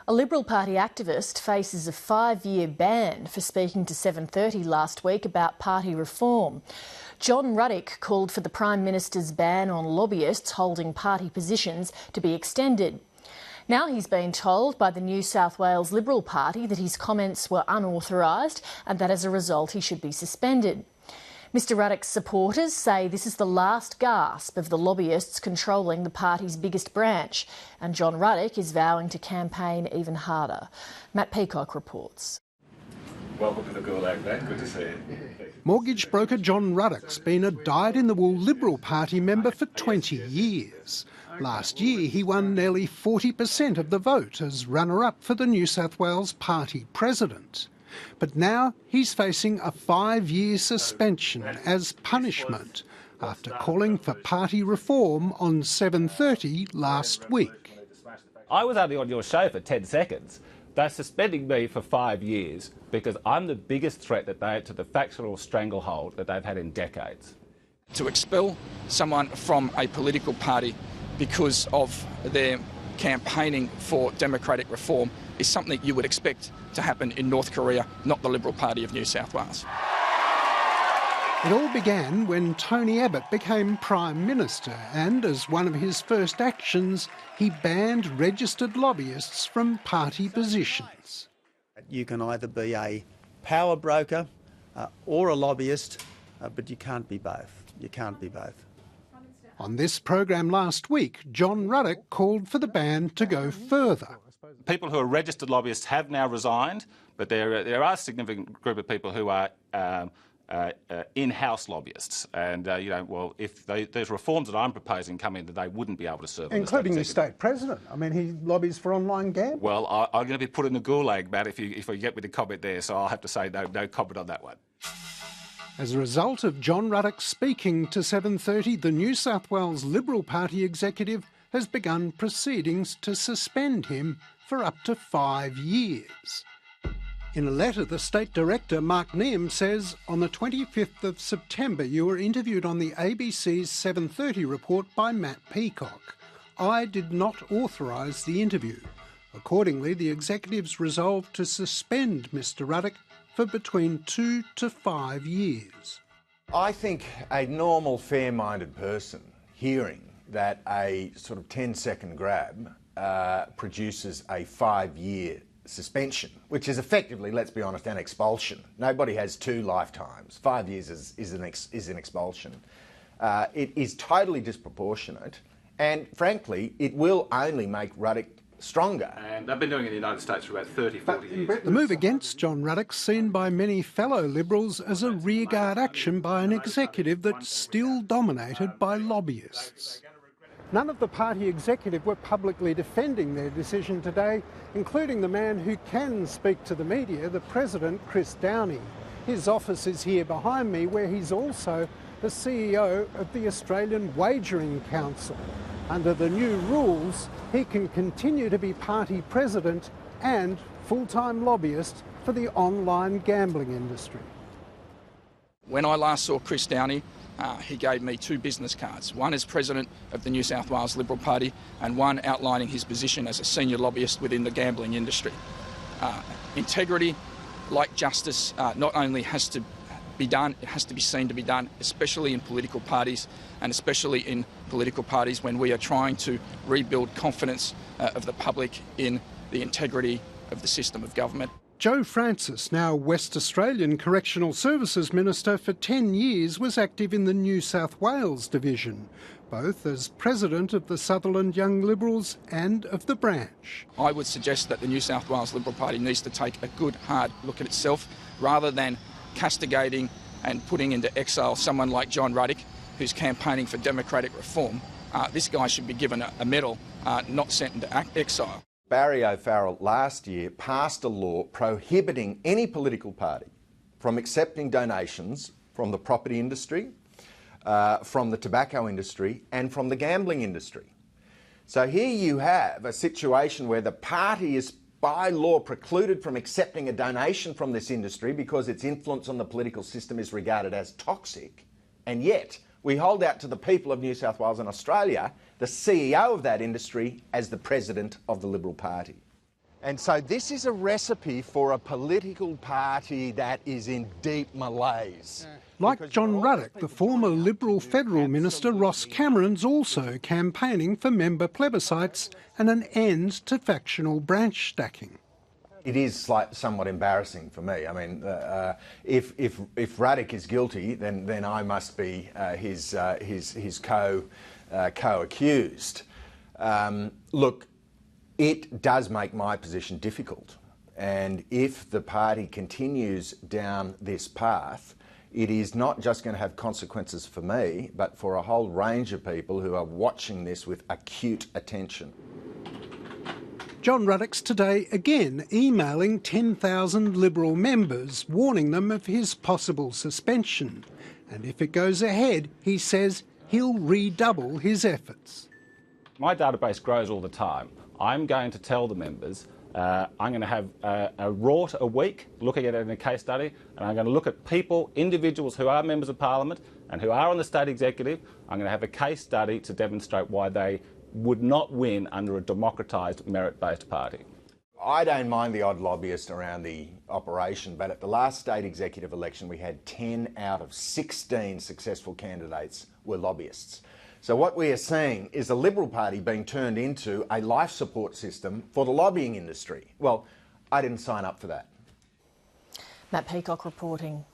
A Liberal Party activist faces a 5-year ban for speaking to 7:30 last week about party reform. John Ruddick called for the Prime Minister's ban on lobbyists holding party positions to be extended. Now he's been told by the New South Wales Liberal Party that his comments were unauthorised and that as a result he should be suspended. Mr Ruddick's supporters say this is the last gasp of the lobbyists controlling the party's biggest branch, and John Ruddick is vowing to campaign even harder. Matt Peacock reports. Welcome to the Gulag, mate. Good to see you. Mortgage broker John Ruddick's been a dyed-in-the-wool Liberal Party member for 20 years. Last year he won nearly 40% of the vote as runner-up for the New South Wales Party president. But now he's facing a 5-year suspension as punishment after calling for party reform on 7:30 last week. I was only on your show for 10 seconds. They're suspending me for 5 years because I'm the biggest threat to the factional stranglehold that they've had in decades. To expel someone from a political party because of their campaigning for democratic reform is something you would expect to happen in North Korea, not the Liberal Party of New South Wales. It all began when Tony Abbott became Prime Minister and, as one of his first actions, he banned registered lobbyists from party positions. You can either be a power broker or a lobbyist, but you can't be both. You can't be both. On this program last week, John Ruddick called for the ban to go further. People who are registered lobbyists have now resigned, but there are a significant group of people who are in-house lobbyists. And, if those reforms that I'm proposing come in, that they wouldn't be able to serve. Including the state president. I mean, he lobbies for online gambling. Well, I'm going to be put in the gulag, Matt, if you get me to comment there, so I'll have to say no comment on that one. As a result of John Ruddick speaking to 7:30, the New South Wales Liberal Party executive has begun proceedings to suspend him for up to 5 years. In a letter, the State Director, Mark Neame, says, on the 25th of September, you were interviewed on the ABC's 7:30 report by Matt Peacock. I did not authorise the interview. Accordingly, the executives resolved to suspend Mr Ruddick for between 2 to 5 years. I think a normal, fair-minded person hearing that a sort of 10-second grab produces a 5-year suspension, which is effectively, let's be honest, an expulsion. Nobody has 2 lifetimes. 5 years is an expulsion. It is totally disproportionate, and frankly, it will only make Ruddick stronger. And they've been doing it in the United States for about 30, 40 years. The move against John Ruddick seen by many fellow Liberals as a rearguard action by an executive that's still dominated by lobbyists. None of the party executive were publicly defending their decision today, including the man who can speak to the media, the President, Chris Downie. His office is here behind me, where he's also the CEO of the Australian Wagering Council. Under the new rules, he can continue to be party president and full-time lobbyist for the online gambling industry. When I last saw Chris Downie, he gave me 2 business cards, one as president of the New South Wales Liberal Party and one outlining his position as a senior lobbyist within the gambling industry. Integrity, like justice, not only has to be done, it has to be seen to be done, especially in political parties, and especially in political parties when we are trying to rebuild confidence of the public in the integrity of the system of government. Joe Francis, now West Australian Correctional Services Minister for 10 years, was active in the New South Wales division, both as president of the Sutherland Young Liberals and of the branch. I would suggest that the New South Wales Liberal Party needs to take a good, hard look at itself, rather than castigating and putting into exile someone like John Ruddick, who's campaigning for democratic reform. This guy should be given a medal, not sent into exile. Barry O'Farrell last year passed a law prohibiting any political party from accepting donations from the property industry, from the tobacco industry and from the gambling industry. So here you have a situation where the party is by law precluded from accepting a donation from this industry because its influence on the political system is regarded as toxic, and yet we hold out to the people of New South Wales and Australia the CEO of that industry as the president of the Liberal Party. And so this is a recipe for a political party that is in deep malaise. Like John Ruddock, the former Liberal Federal Minister Ross Cameron's also campaigning for member plebiscites and an end to factional branch stacking. It is somewhat embarrassing for me. I mean, if Ruddock is guilty, then I must be his co-accused. Look, it does make my position difficult, and if the party continues down this path, it is not just going to have consequences for me, but for a whole range of people who are watching this with acute attention. John Ruddock's today again emailing 10,000 Liberal members, warning them of his possible suspension. And if it goes ahead, he says he'll redouble his efforts. My database grows all the time. I'm going to tell the members, I'm going to have a rort a week looking at it in a case study, and I'm going to look at people, individuals who are members of Parliament and who are on the state executive. I'm going to have a case study to demonstrate why they would not win under a democratised, merit-based party. I don't mind the odd lobbyist around the operation, but at the last state executive election we had 10 out of 16 successful candidates were lobbyists. So what we are seeing is the Liberal Party being turned into a life support system for the lobbying industry. Well, I didn't sign up for that. Matt Peacock reporting.